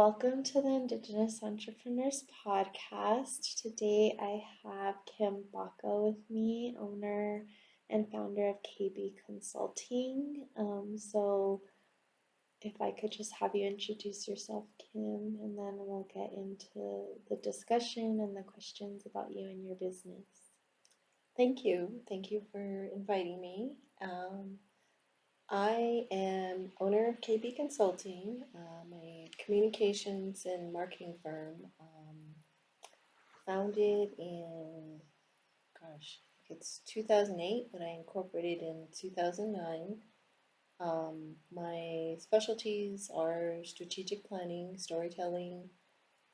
Welcome to the Indigenous Entrepreneurs Podcast. Today I have Kim Baca with me, owner and founder of KB Consulting. So if I could just have you introduce yourself, Kim, and then we'll get into the discussion and the questions about you and your business. Thank you. Thank you for inviting me. I am owner of KB Consulting, a communications and marketing firm, founded in, it's 2008, but I incorporated in 2009. My specialties are strategic planning, storytelling,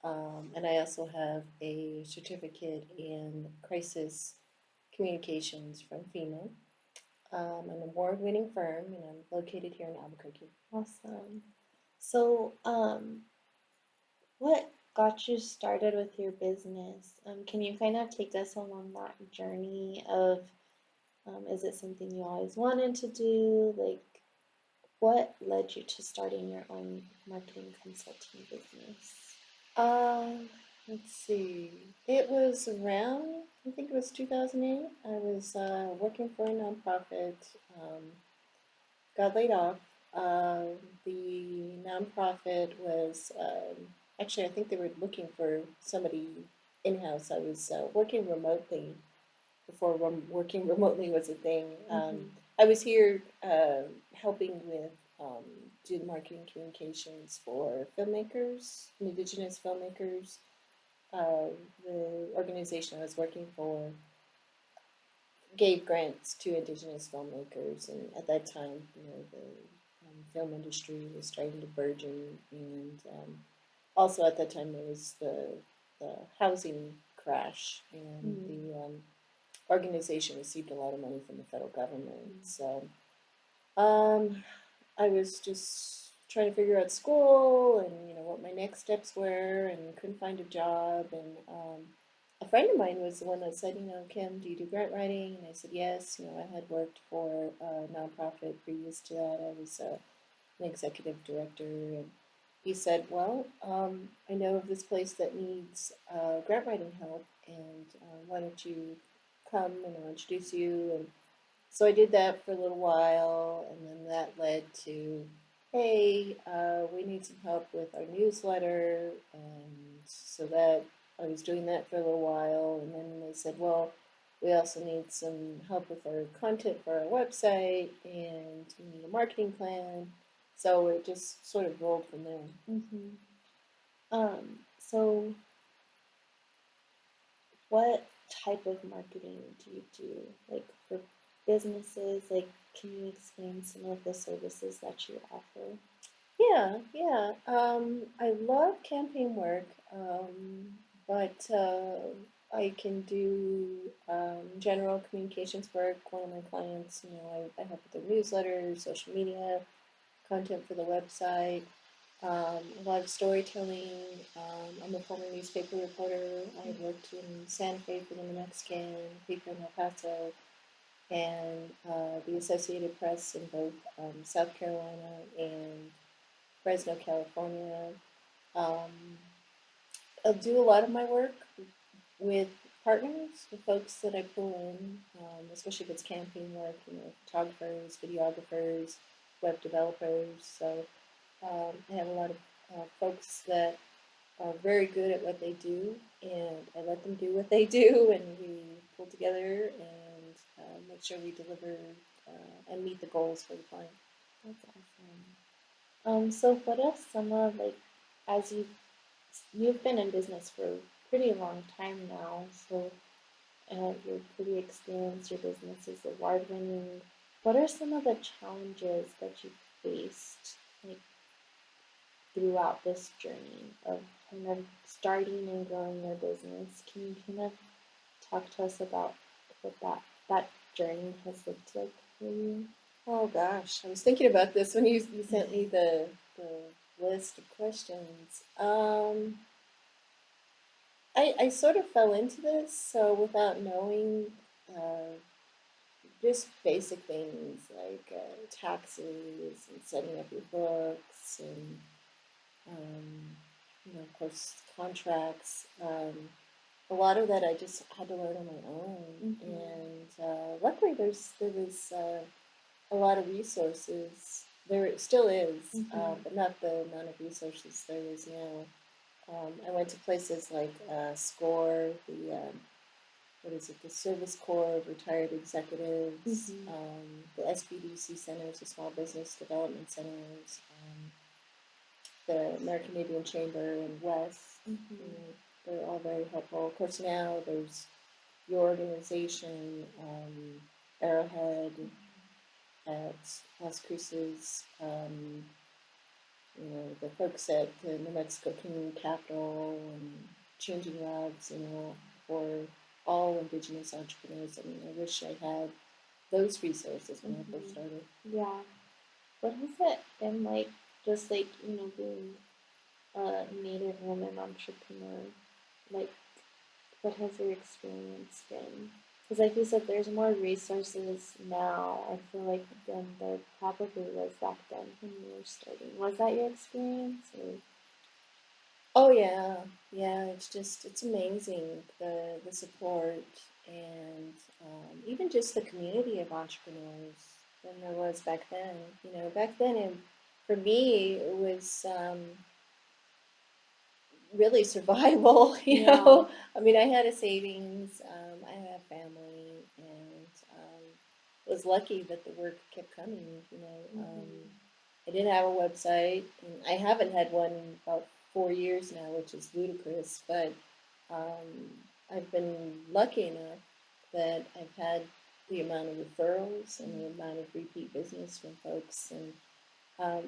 and I also have a certificate in crisis communications from FEMA. An award-winning firm, and I'm located here in Albuquerque. Awesome. So, what got you started with your business? Can you kind of take us along that journey of, is it something you always wanted to do? Like, what led you to starting your own marketing consulting business? Let's see. It was around, I think it was 2008. I was working for a nonprofit, got laid off. The nonprofit was actually, I think they were looking for somebody in-house. I was working remotely before working remotely was a thing. I was here helping with do the marketing communications for filmmakers, Indigenous filmmakers. The organization I was working for gave grants to Indigenous filmmakers, and at that time, the film industry was starting to burgeon, and also at that time there was the housing crash, and the organization received a lot of money from the federal government. So I was just trying to figure out school and what my next steps were, and couldn't find a job. And a friend of mine was the one that said, Kim, do you do grant writing? And I said yes. I had worked for a nonprofit previous to that. I was an executive director, and he said, well, I know of this place that needs grant writing help, and why don't you come and I'll introduce you. And so I did that for a little while, and then that led to, hey, we need some help with our newsletter, and so that I was doing that for a little while, and then they said, well, we also need some help with our content for our website, and we need a marketing plan. So it just sort of rolled from there. So what type of marketing do you do? Like for businesses, like can you explain some of the services that you offer? Yeah. I love campaign work, but I can do general communications work. One of my clients, I help with their newsletters, social media, content for the website, a lot of storytelling. I'm a former newspaper reporter. I worked in Santa Fe for the Mexican, people in El Paso, and the Associated Press in both South Carolina and Fresno, California. Um, I'll do a lot of my work with partners, with folks that I pull in, especially if it's campaign work, photographers, videographers, web developers. So I have a lot of folks that are very good at what they do, and I let them do what they do, and we pull together and make sure we deliver and meet the goals for the client. That's awesome. So what are some of like, as you've been in business for a pretty long time now, so you're pretty experienced, your business is award winning. What are some of the challenges that you faced like throughout this journey of kind of starting and growing your business? Can you kind of talk to us about what that journey has looked like for you? Oh gosh, I was thinking about this when you sent me the list of questions. I sort of fell into this, so without knowing, uh, just basic things like taxes and setting up your books and um, of course, contracts. A lot of that I just had to learn on my own, Mm-hmm. and luckily there was a lot of resources. There still is, Mm-hmm. but not the amount of resources there is now. I went to places like SCORE, what is it, the Service Corps of Retired Executives, Mm-hmm. the SBDC centers, the Small Business Development Centers, the American Indian Chamber and West. You Mm-hmm. know, they're all very helpful. Of course, now there's your organization, Arrowhead at Las Cruces, the folks at the New Mexico Community Capital and Changing Lives, for all Indigenous entrepreneurs. I mean, I wish I had those resources when I first Mm-hmm. started. Yeah. What has it been like, just like, being a Native woman entrepreneur? Like, what has your experience been? Because, like you said, there's more resources now, I feel like, than there probably was back then when you were starting. Was that your experience? Or Oh yeah, yeah. It's amazing the support and even just the community of entrepreneurs than there was back then. Back then, for me, it was really survival. yeah. I mean, I had a savings, I had a family, and was lucky that the work kept coming. Mm-hmm. I didn't have a website, and I haven't had one in about 4 years now, which is ludicrous. But I've been lucky enough that I've had the amount of referrals and the amount of repeat business from folks, and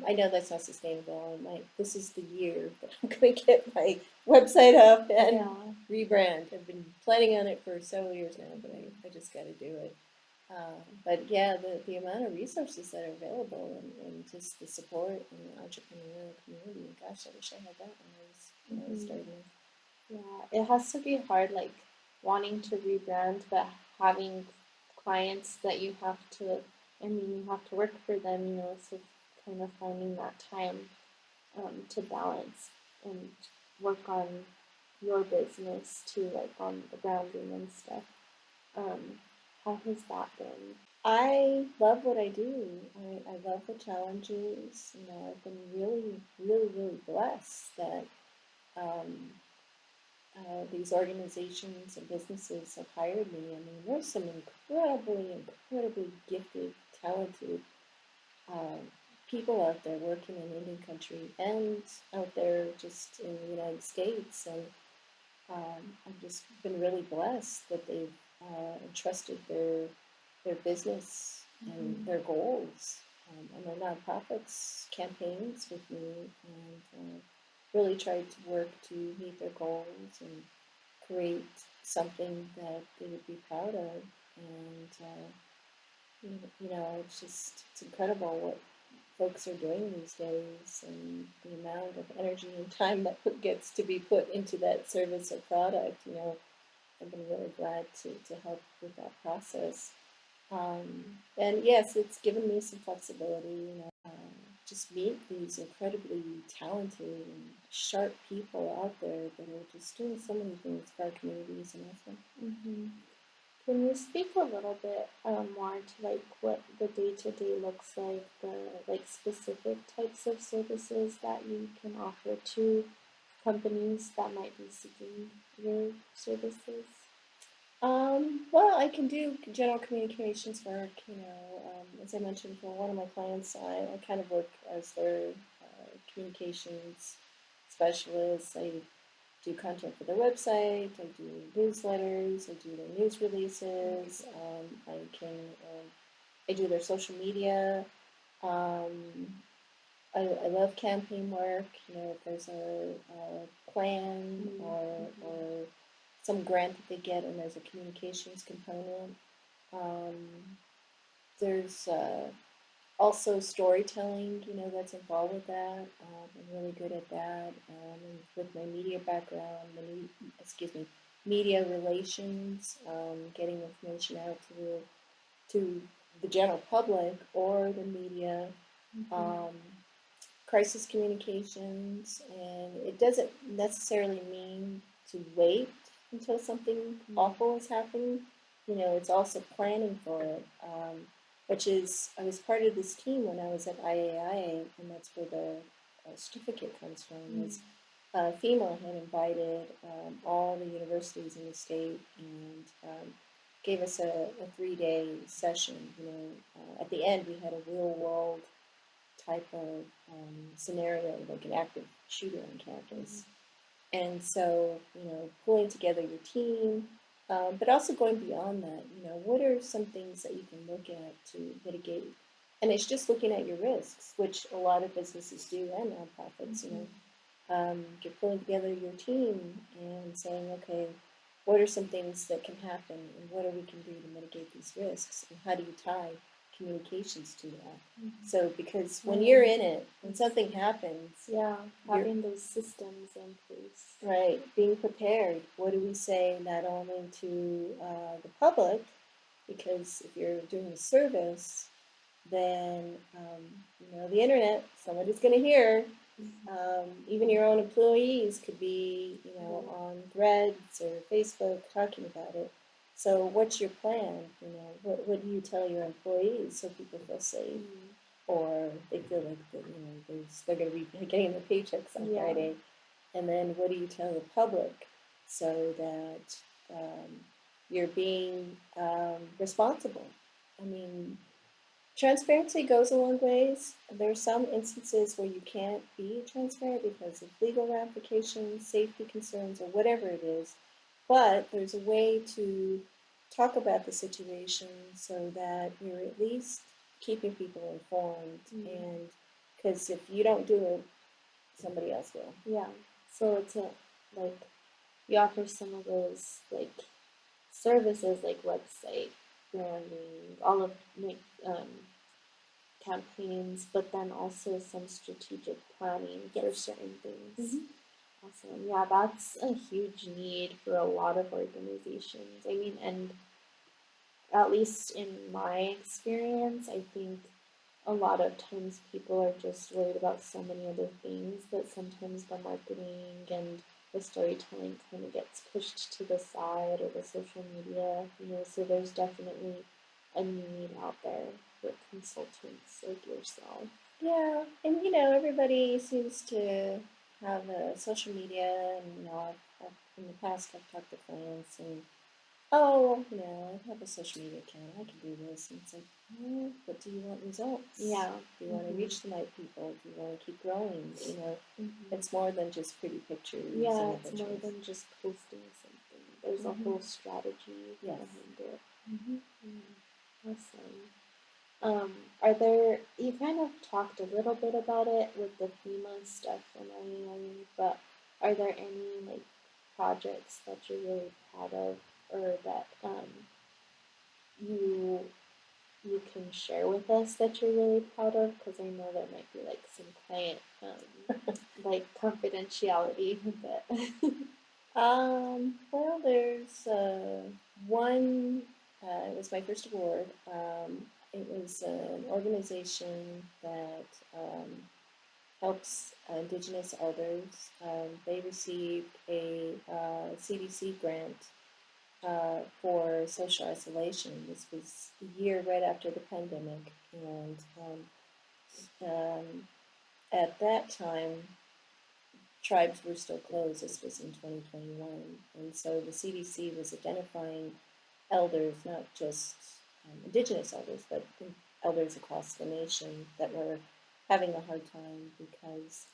I know that's not sustainable. This is the year that I'm going to get my website up and Yeah. rebrand. I've been planning on it for several years now, but I just got to do it. But yeah, the amount of resources that are available and just the support in the entrepreneurial community. Gosh, I wish I had that when I was Mm-hmm. starting. Yeah, it has to be hard, like wanting to rebrand, but having clients that you have to, I mean, you have to work for them, so kind of finding that time to balance and work on your business too, like on the grounding and stuff. Um, how has that been? I love what I do. I love the challenges. I've been really, really, really blessed that um, these organizations and businesses have hired me. I mean, there's some incredibly, incredibly gifted, talented uh, people out there working in Indian country and out there just in the United States. And I've just been really blessed that they've entrusted their business and Mm-hmm. their goals and their nonprofits campaigns with me, and really tried to work to meet their goals and create something that they would be proud of. And it's incredible what folks are doing these days, and the amount of energy and time that gets to be put into that service or product. I've been really glad to help with that process. And yes, it's given me some flexibility. Just meet these incredibly talented and sharp people out there that are just doing so many things for our communities, and also. Mm-hmm. Can you speak a little bit more to like what the day to day looks like, the like specific types of services that you can offer to companies that might be seeking your services? Well, I can do general communications work. As I mentioned, for one of my clients, I kind of work as their communications specialist. I do content for their website. I do newsletters. I do their news releases. I do their social media. Um, I love campaign work. If there's a plan Mm-hmm. or some grant that they get and there's a communications component. Um, there's also storytelling, that's involved with that. I'm really good at that. And with my media background, excuse me, media relations, getting information out to the general public or the media. Mm-hmm. Um, crisis communications, and it doesn't necessarily mean to wait until something awful is happening. You know, it's also planning for it, which is, I was part of this team when I was at IAIA, and that's where the certificate comes from, is FEMA had invited all the universities in the state and gave us a 3-day session. You know, at the end we had a real world type of scenario, like an active shooter on campus. And so, you know, pulling together your team, but also going beyond that, you know, what are some things that you can look at to mitigate? And it's just looking at your risks, which a lot of businesses do and nonprofits, you know. You're pulling together your team and saying, okay, what are some things that can happen and what are we can do to mitigate these risks and how do you tie communications to that? So because when you're in it, when something happens, Yeah, having those systems in place. right, being prepared. What do we say not only to the public, because if you're doing a service, then you know the internet, somebody's going to hear. Even your own employees could be, you know, on Threads or Facebook talking about it. So, what's your plan? You know, what do you tell your employees so people feel safe, or they feel like that, you know, they're going to be getting their paychecks on Friday? And then, what do you tell the public so that you're being responsible? I mean, transparency goes a long ways. There are some instances where you can't be transparent because of legal ramifications, safety concerns, or whatever it is. But there's a way to talk about the situation so that you're at least keeping people informed. And because if you don't do it, somebody else will. Yeah. So it's like you offer some of those like services like website branding, all of like campaigns, but then also some strategic planning for certain things. Awesome. Yeah, that's a huge need for a lot of organizations. I mean, and at least in my experience, I think a lot of times people are just worried about so many other things that sometimes the marketing and the storytelling kind of gets pushed to the side or the social media, you know, so there's definitely a need out there for consultants like yourself. Yeah, and you know, everybody seems to have a social media, and you know, in the past I've talked to clients and oh, you know, I have a social media account, I can do this, and it's like, well, but do you want results? Yeah. Do you want to reach the right people? Do you want to keep growing? You know, it's more than just pretty pictures. Yeah, and it's images. more than just posting something. There's a whole strategy behind it. Awesome. Are there, you kind of talked a little bit about it with the FEMA stuff from IAIA, but are there any like projects that you're really proud of or that you you can share with us that you're really proud of? Because I know there might be like some client like confidentiality with it. Well, there's one, it was my first award. It was an organization that helps Indigenous elders. They received a CDC grant for social isolation. This was a year right after the pandemic, and at that time, tribes were still closed. This was in 2021, and so the CDC was identifying elders, not just Indigenous elders, but elders across the nation that were having a hard time because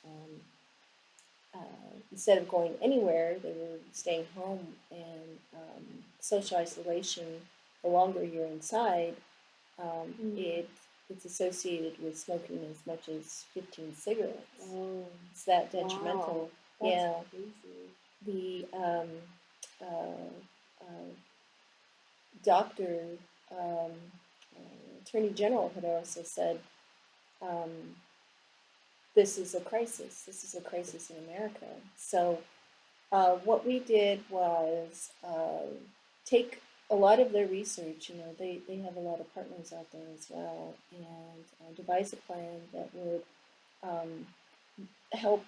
instead of going anywhere, they were staying home, and social isolation, the longer you're inside, it's associated with smoking as much as 15 cigarettes. Oh, it's that detrimental. wow. That's Yeah. crazy. The doctor, attorney general had also said, this is a crisis. This is a crisis in America. So what we did was take a lot of their research. You know, they have a lot of partners out there as well, and devise a plan that would help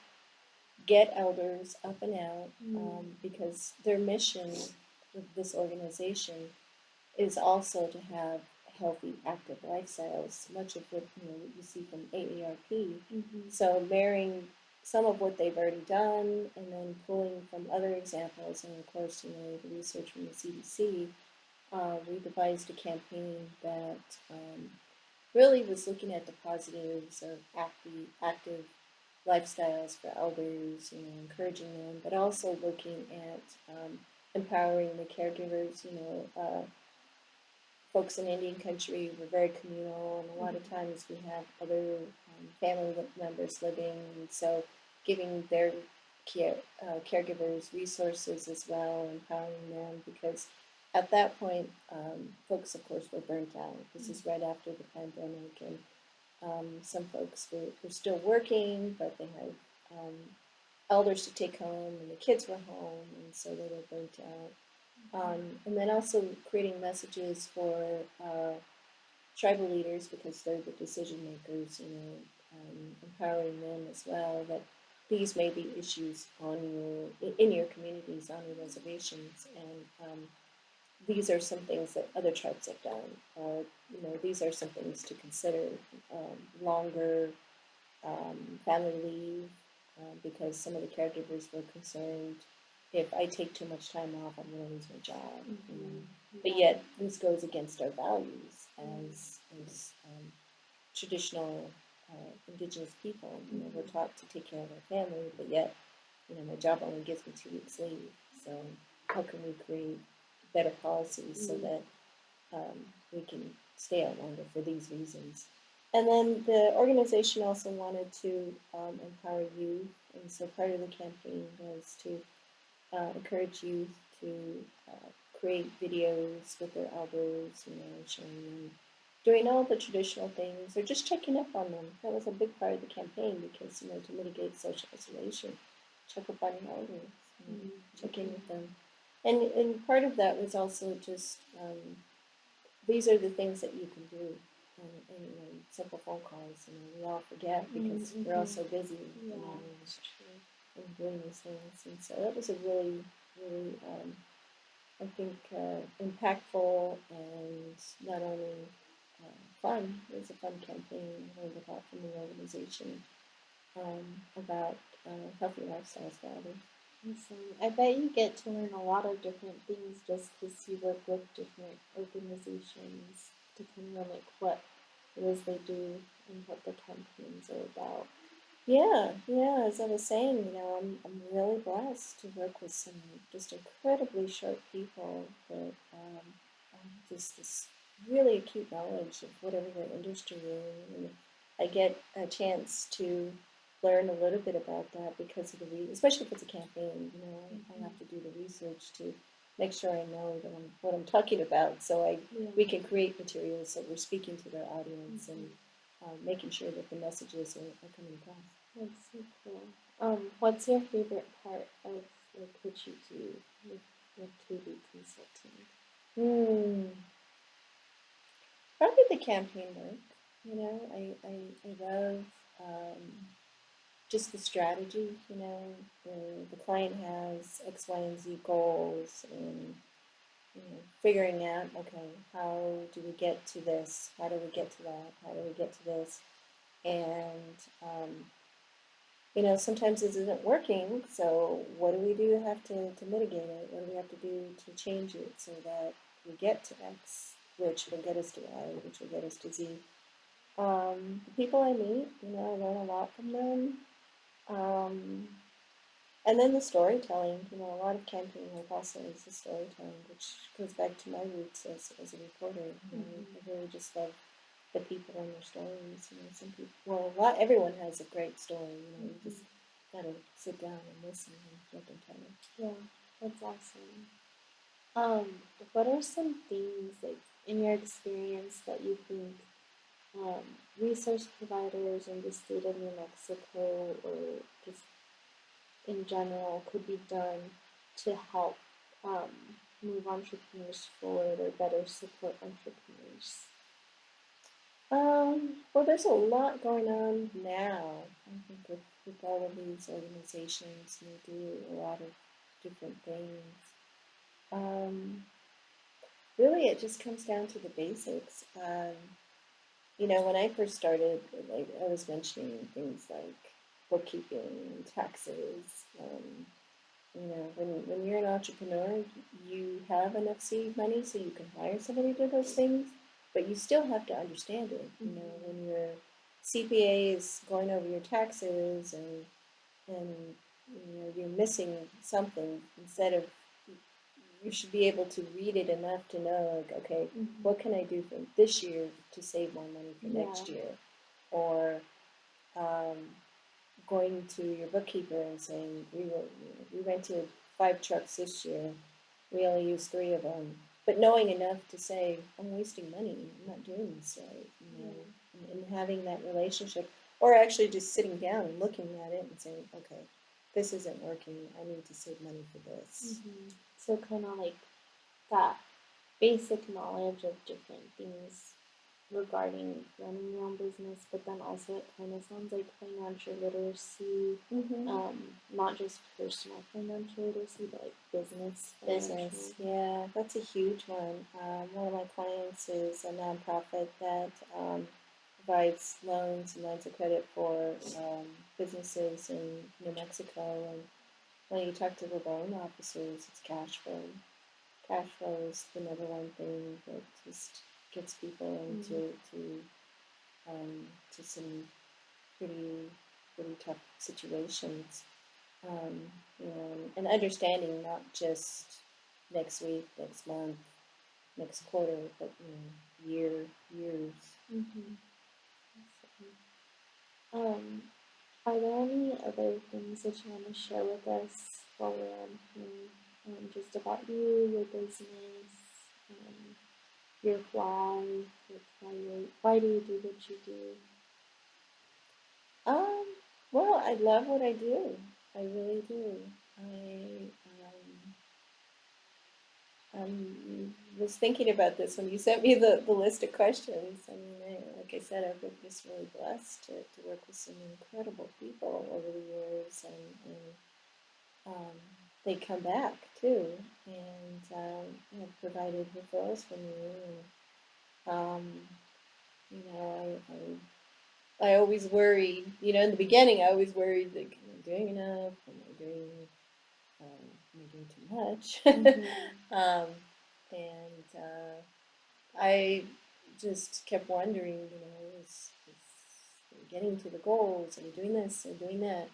get elders up and out, Mm. because their mission with this organization is also to have healthy, active lifestyles, much of what you see from AARP. Mm-hmm. So marrying some of what they've already done and then pulling from other examples, and of course, the research from the CDC, we devised a campaign that really was looking at the positives of active lifestyles for elders, encouraging them, but also looking at empowering the caregivers. Folks in Indian country were very communal, and a lot of times we have other family members living, and so giving their caregivers resources as well, empowering them, because at that point, folks, of course, were burnt out. This is right after the pandemic, and some folks were still working, but they had elders to take home, and the kids were home, and so they were burnt out. And then also creating messages for tribal leaders, because they're the decision makers, empowering them as well, that these may be issues in your communities, on your reservations, and these are some things that other tribes have done, or these are some things to consider. Longer family leave, because some of the caregivers were concerned, if I take too much time off, I'm going to lose my job. But yet, this goes against our values as traditional indigenous people. We're taught to take care of our family, but yet, my job only gives me 2 weeks leave. So how can we create better policies so that we can stay out longer for these reasons? And then the organization also wanted to empower youth, and so part of the campaign was to encourage youth to create videos with their elders, showing them doing all the traditional things, or just checking up on them. That was a big part of the campaign, because to mitigate social isolation, check up on your elders, check in with them, and part of that was also just these are the things that you can do. And simple phone calls. We all forget because we're all so busy. Yeah, that's true. And doing these things, and so that was a really, really, I think, impactful, and not only fun. It was a fun campaign. I learned a lot from the organization about healthy lifestyles for others. Awesome. I bet you get to learn a lot of different things just because you work with different organizations, depending on like what it is they do and what the campaigns are about. Yeah. As I was saying, I'm really blessed to work with some just incredibly sharp people that just this really acute knowledge of whatever their industry is, and I get a chance to learn a little bit about that because of especially if it's a campaign. I have to do the research to make sure I know that what I'm talking about, so we can create materials that we're speaking to their audience, and making sure that the messages are coming across. That's so cool. What's your favorite part of like what you do with 2D consulting? Probably the campaign work. I love just the strategy. The client has X, Y, and Z goals, and figuring out, okay, how do we get to this? How do we get to that? How do we get to this? And sometimes this isn't working. So what do we do have to mitigate it? What do we have to do to change it so that we get to X, which will get us to Y, which will get us to Z? The people I meet, I learn a lot from them. And then the storytelling, a lot of campaign work also is the storytelling, which goes back to my roots as a reporter. I really just love the people and their stories. Some people, everyone has a great story. You just gotta sit down and listen and let them tell it. Yeah, that's awesome. What are some things like in your experience that you think resource providers in the state of New Mexico or just in general could be done to help move entrepreneurs forward or better support entrepreneurs? Well, there's a lot going on now. I think with all of these organizations, they do a lot of different things. Um, Really, it just comes down to the basics. When I first started, like I was mentioning things like bookkeeping and taxes. When you're an entrepreneur, you have enough seed money so you can hire somebody to do those things, but you still have to understand it. When your CPA is going over your taxes and you're missing something, instead of you should be able to read it enough to know, like, okay, what can I do for this year to save more money for next year? Or um, going to your bookkeeper and saying, we rented 5 trucks this year, we only used 3 of them, but knowing enough to say, I'm wasting money, I'm not doing this right, and having that relationship, or actually just sitting down and looking at it and saying, okay, this isn't working, I need to save money for this. So kind of like that basic knowledge of different things regarding running your own business, but then also it kind of sounds like financial literacy, not just personal financial literacy, but like business. Business, yeah, that's a huge one. One of my clients is a nonprofit that provides loans and lines of credit for businesses in New Mexico. And when you talk to the loan officers, it's cash flow. Cash flow is the number one thing that just gets people into to some pretty pretty tough situations. And understanding not just next week, next month, next quarter, but years. Um, are there any other things that you want to share with us while we're on here? Just about you, your business, your why do you do what you do? Um, well, I love what I do. I really do. I was thinking about this when you sent me the list of questions. I mean, like I said, I've been just really blessed to work with some incredible people over the years, and they come back too, and provided referrals for me. And you know, I always worried. In the beginning, I always worried, like, am I doing enough? Am I doing too much? And I just kept wondering, is getting to the goals, are we doing this, are we doing that?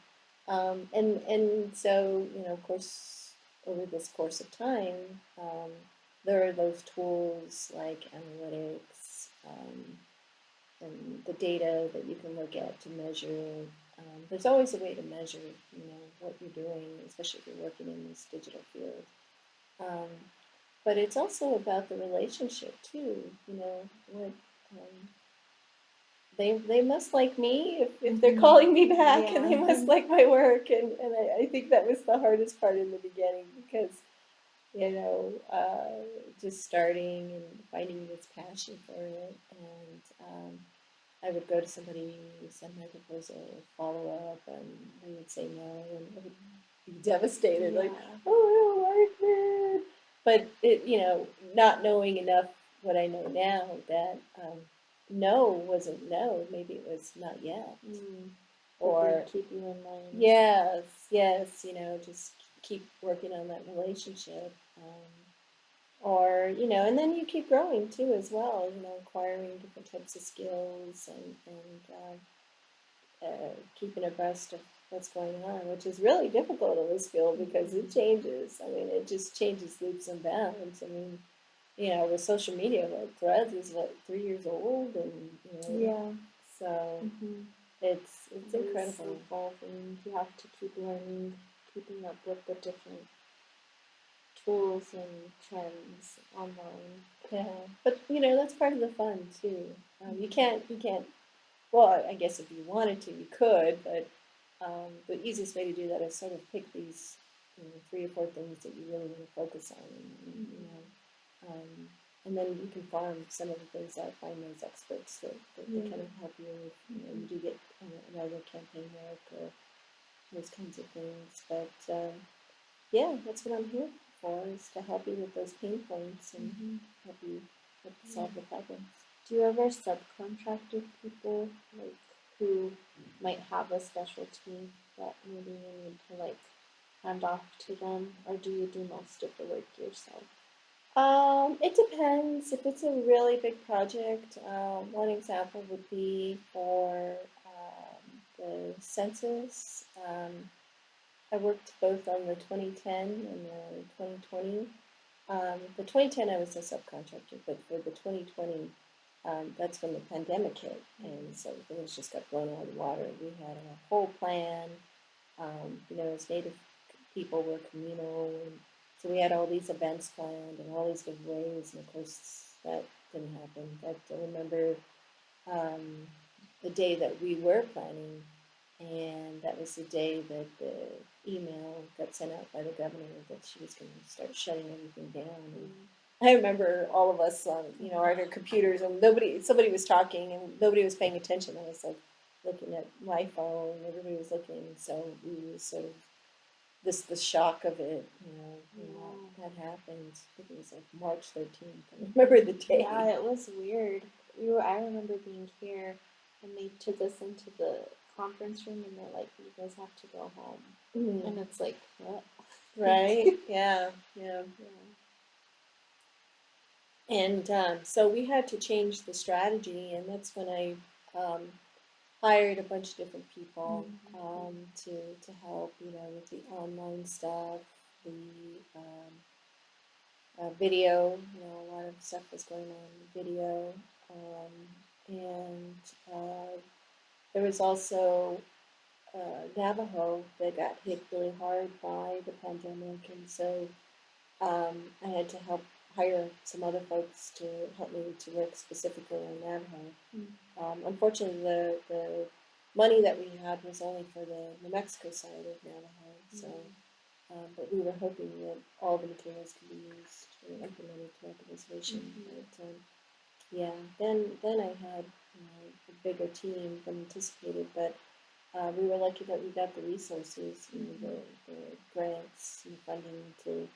And so, of course, over this course of time, there are those tools like analytics, and the data that you can look at to measure. There's always a way to measure, what you're doing, especially if you're working in this digital field. Um, but it's also about the relationship too. What um, they must like me if they're calling me back, and they must like my work. And I think that was the hardest part in the beginning, because just starting and finding this passion for it. And I would go to somebody, send my proposal, follow up, and they would say no, and I would be devastated, like, oh, I don't like it. But not knowing enough what I know now, that no wasn't no, maybe it was not yet. Or keep you in mind. Yes, just keep working on that relationship. And then you keep growing too as well, acquiring different types of skills, and keeping abreast of what's going on, which is really difficult in this field because it changes. I mean, it just changes leaps and bounds. I mean, with social media, like Threads is 3 years old, and so it's incredible. Evolving. You have to keep learning, keeping up with the different tools and trends online. Yeah, but that's part of the fun too. You can't. Well, I guess if you wanted to, you could, but the easiest way to do that is sort of pick these 3 or 4 things that you really want to focus on, and then you can farm some of the things out, find those experts that Yeah. kind of help you if you do get another campaign work or those kinds of things. But yeah, that's what I'm here for, is to help you with those pain points and help you solve the problems. Do you ever subcontract with people like who might have a specialty that maybe you need to like hand off to them, or do you do most of the work yourself? It depends. If it's a really big project, one example would be for the census. I worked both on the 2010 and the 2020. The 2010 I was a subcontractor, but for the 2020, that's when the pandemic hit, and so things just got blown out of the water. We had a whole plan. As Native people were communal, and so we had all these events planned and all these giveaways, and of course that didn't happen. But I remember um, the day that we were planning, and that was the day that the email got sent out by the governor that she was going to start shutting everything down. And I remember all of us on, our computers, and somebody was talking, and nobody was paying attention. I was like looking at my phone, and everybody was looking, so we were sort of the shock of it, when that happened. I think it was like March 13th. I remember the day. Yeah, it was weird. I remember being here, and they took us into the conference room, and they're like, "You guys have to go home," and it's like, what? Right? Yeah, yeah. And so we had to change the strategy, and that's when I hired a bunch of different people to help, with the online stuff, the video. A lot of stuff was going on in video, and there was also Navajo that got hit really hard by the pandemic, and so I had to hire some other folks to help me to work specifically on Navajo. Unfortunately, the money that we had was only for the New Mexico side of Navajo, so but we were hoping that all the materials could be used and implemented throughout the reservation. But yeah, then I had a bigger team than anticipated, but we were lucky that we got the resources, the grants and funding to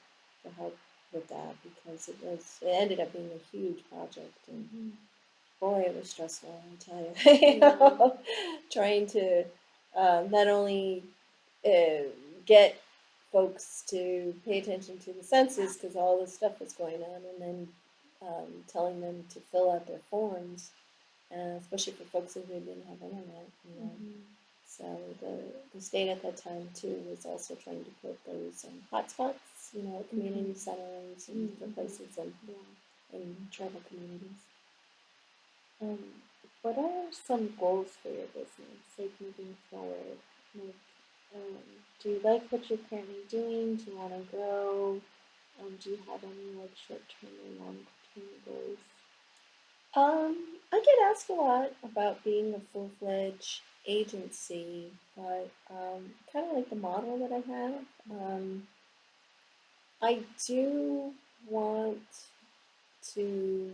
help with that, because it ended up being a huge project, and boy, it was stressful, I tell you. Trying to not only get folks to pay attention to the census because all this stuff was going on, and then telling them to fill out their forms, especially for folks who didn't have internet. So the state at that time too was also trying to put those hotspots, community centers and different places in tribal communities. What are some goals for your business, like moving forward? Like, do you like what you're currently doing? Do you want to grow? Do you have any like short-term or long-term goals? I get asked a lot about being a full-fledged agency, but kind of like the model that I have. I do want to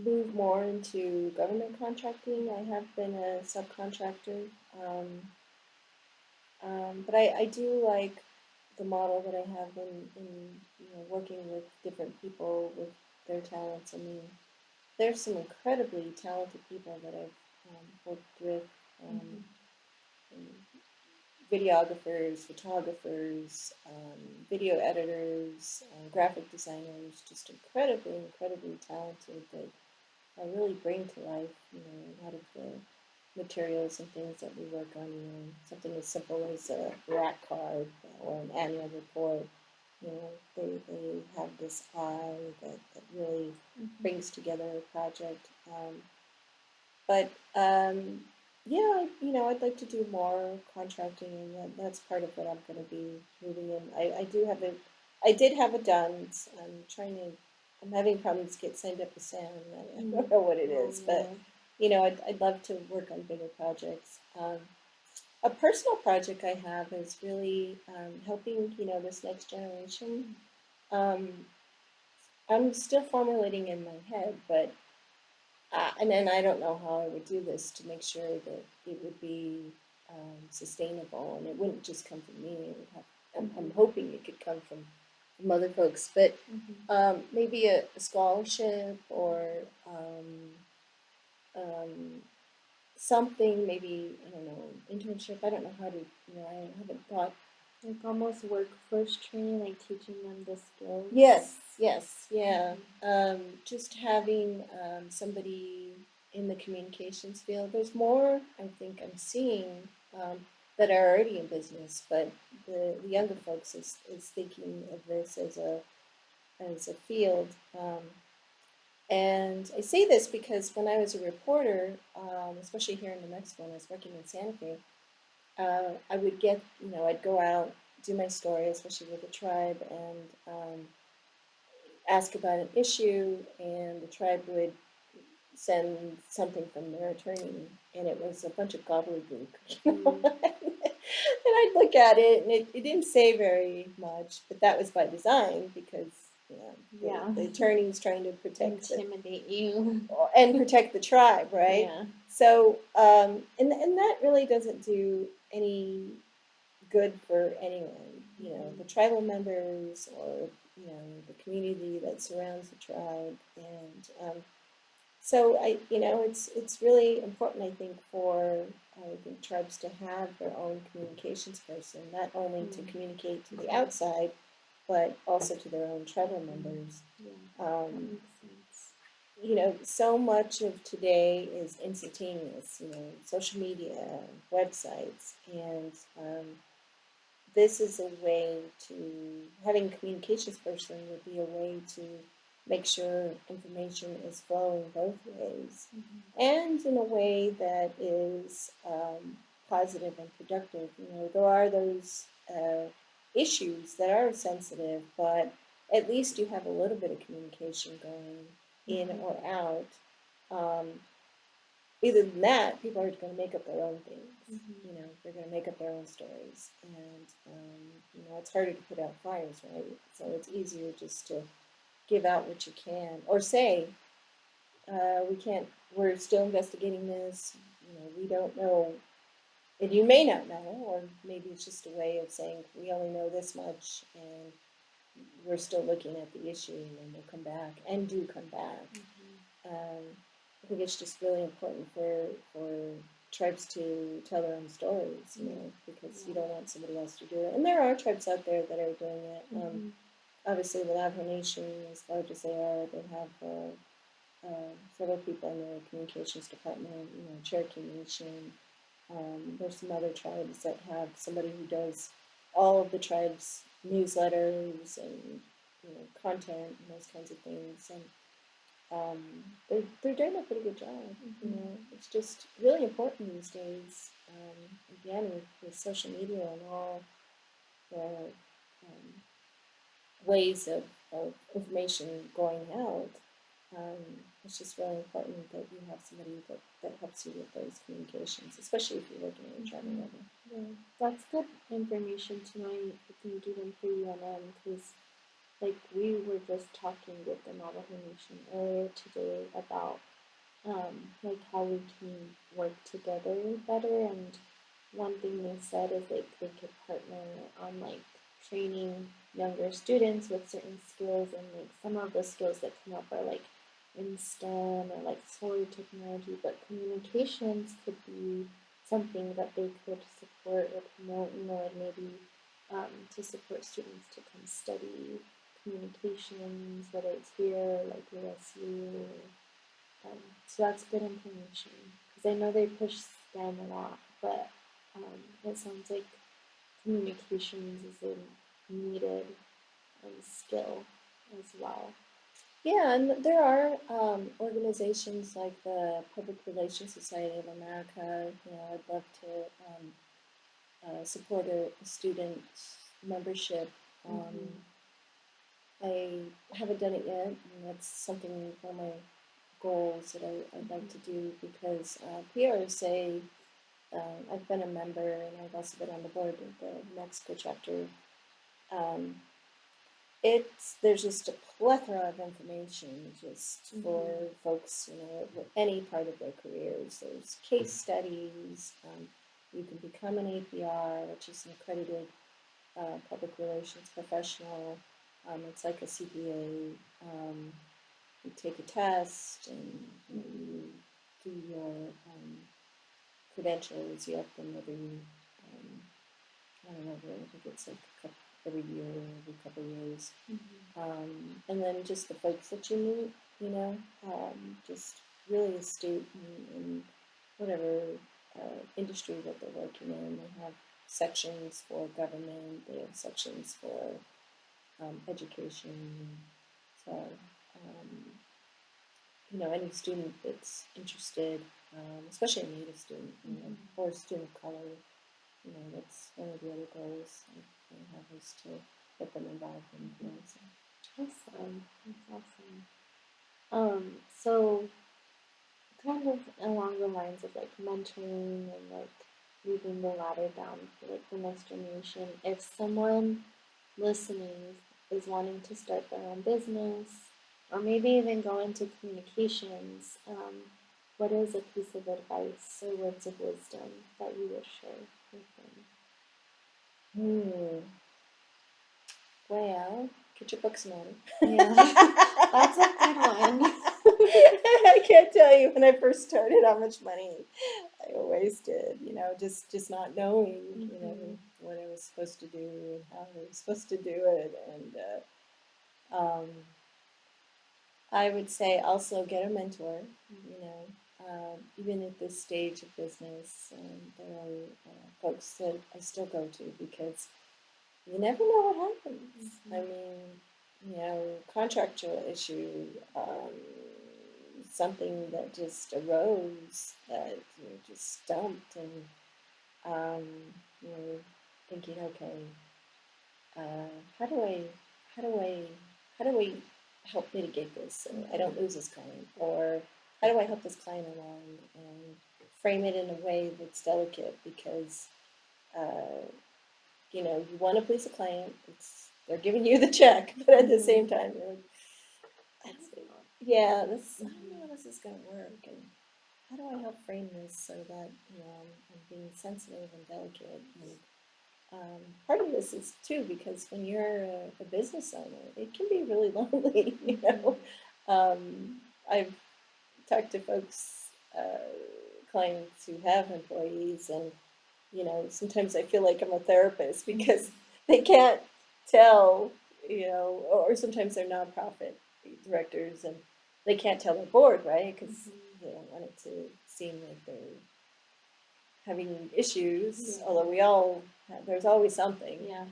move more into government contracting. I have been a subcontractor, but I do like the model that I have in working with different people with their talents. I mean, there's some incredibly talented people that I've worked with, videographers, photographers, video editors, graphic designers, just incredibly talented that really bring to life, a lot of the materials and things that we work on. Something as simple as a rack card or an annual report. They have this eye that really brings together a project. But yeah, I'd like to do more contracting, and that's part of what I'm going to be moving in. I did have a DUNS. I'm having problems get signed up with SAM. I don't know what it is, but I'd love to work on bigger projects. A personal project I have is really helping, this next generation. Um, I'm still formulating in my head, but and then I don't know how I would do this to make sure that it would be sustainable and it wouldn't just come from me. It would have, I'm hoping it could come from other folks, but maybe a scholarship or um, something, maybe, I don't know, internship. I don't know how to, I haven't thought. Like almost workforce training, like teaching them the skills. Yes, yeah. Just having somebody in the communications field. There's more, I think, I'm seeing that are already in business, but the younger folks is thinking of this as a field. And I say this because when I was a reporter, especially here in New Mexico, when I was working in Santa Fe, I would get, I'd go out, do my story, especially with the tribe, and ask about an issue, and the tribe would send something from their attorney, and it was a bunch of gobbledygook. And I'd look at it, and it didn't say very much, but that was by design because the attorney's trying to protect intimidate you and protect the tribe, right? Yeah. So, and that really doesn't do any good for anyone. The tribal members or the community that surrounds the tribe, and so it's really important, I think, for tribes to have their own communications person, not only to communicate to the outside, but also to their own tribal members. Yeah, that makes sense. So much of today is instantaneous. Social media, websites, and this is a way to, having a communications person would be a way to make sure information is flowing both ways, and in a way that is positive and productive. There are those issues that are sensitive, but at least you have a little bit of communication going in or out. Either than that, people are going to make up their own things. They're going to make up their own stories, and it's harder to put out fires, right? So it's easier just to give out what you can, or say, we can't. We're still investigating this. We don't know, and you may not know, or maybe it's just a way of saying we only know this much, and we're still looking at the issue, and then we'll come back, and do come back. I think it's just really important for tribes to tell their own stories, because you don't want somebody else to do it. And there are tribes out there that are doing it. Obviously, the Navajo Nation, as large as they are, they have several people in their communications department. Cherokee Nation. There's some other tribes that have somebody who does all of the tribes' newsletters and content and those kinds of things. And they're doing a pretty good job. It's just really important these days. Again, with social media and all the ways of information going out, it's just really important that you have somebody that helps you with those communications, especially if you're working at a tribal level. Yeah, that's good information to know. I think even for UNM, because like we were just talking with the Navajo Nation earlier today about like how we can work together better. And one thing they said is like they could partner on like training younger students with certain skills, and like some of the skills that come up are like in STEM or like solar technology, but communications could be something that they could support or promote, and maybe to support students to come study communications, whether it's here, like USU, so that's good information, because I know they push STEM a lot, but it sounds like communications is a needed skill as well. Yeah, and there are organizations like the Public Relations Society of America. I'd love to support a student membership. I haven't done it yet, and that's something, one of my goals that I'd like to do, because PRSA, I've been a member, and I've also been on the board of the Mexico chapter. There's just a plethora of information just for Mhm. folks, with any part of their careers. There's case studies. You can become an APR, which is an accredited public relations professional. It's like a CPA. You take a test and you do your credentials. You have them I don't know, I think it's like every year or every couple of years. And then just the folks that you meet, just really astute in whatever industry that they're working in. They have sections for government, they have sections for education. So, any student that's interested, especially a Native student, or a student of color, that's one of the other goals I have is to get them involved in things. Awesome. That's awesome. So kind of along the lines of like mentoring and like moving the ladder down for like the next generation. If someone listening is wanting to start their own business or maybe even go into communications, what is a piece of advice or words of wisdom that you would share with them? Well, get your books in order. Yeah, that's a good one. I can't tell you when I first started how much money I wasted, just not knowing, what I was supposed to do and how I was supposed to do it. And I would say also get a mentor, even at this stage of business. There are folks that I still go to because you never know what happens. I mean, contractual issue, something that just arose that you're just stumped and, um, you know, thinking, okay, how do I, how do I, how do I help mitigate this so I don't lose this client? Or how do I help this client along and frame it in a way that's delicate because, uh, you want to please a client. They're giving you the check, but at the same time, you're like, yeah, I don't know how this is going to work, and how do I help frame this so that I'm being sensitive and delicate. And part of this is too because when you're a business owner, it can be really lonely. I've talked to folks, clients who have employees, and sometimes I feel like I'm a therapist because they can't tell, or sometimes they're nonprofit directors and they can't tell their board, right? Because they don't want it to seem like they're having issues, although there's always something. Yeah.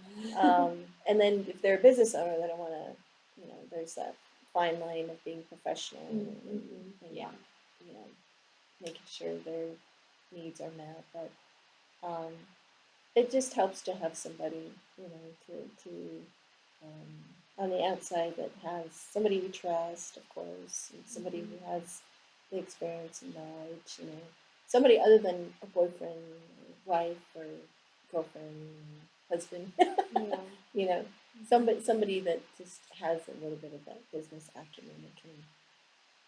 And then if they're a business owner, they don't want to, there's that fine line of being professional and Yeah. making sure their needs are met. But it just helps to have somebody, to on the outside that has somebody you trust, of course, and somebody who has the experience and knowledge, somebody other than a boyfriend, or wife, or girlfriend, husband, Yeah. somebody that just has a little bit of that business acumen that can,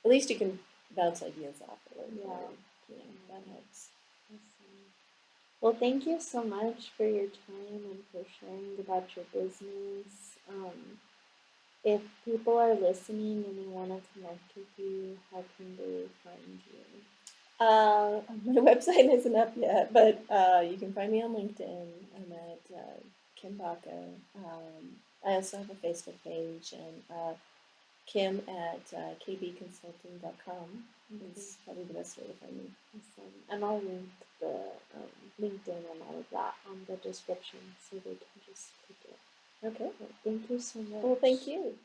at least you can bounce ideas off of it. Yeah. Or, that helps. Awesome. Well, thank you so much for your time and for sharing about your business. If people are listening and they want to connect with you, how can they find you? My website isn't up yet, but you can find me on LinkedIn. I'm at Kim Baca. I also have a Facebook page, and Kim at kbconsulting.com is probably the best way to find me. Awesome. And I'll link the LinkedIn and all of that on the description so they can just click it. Okay. Well, thank you so much. Well, thank you.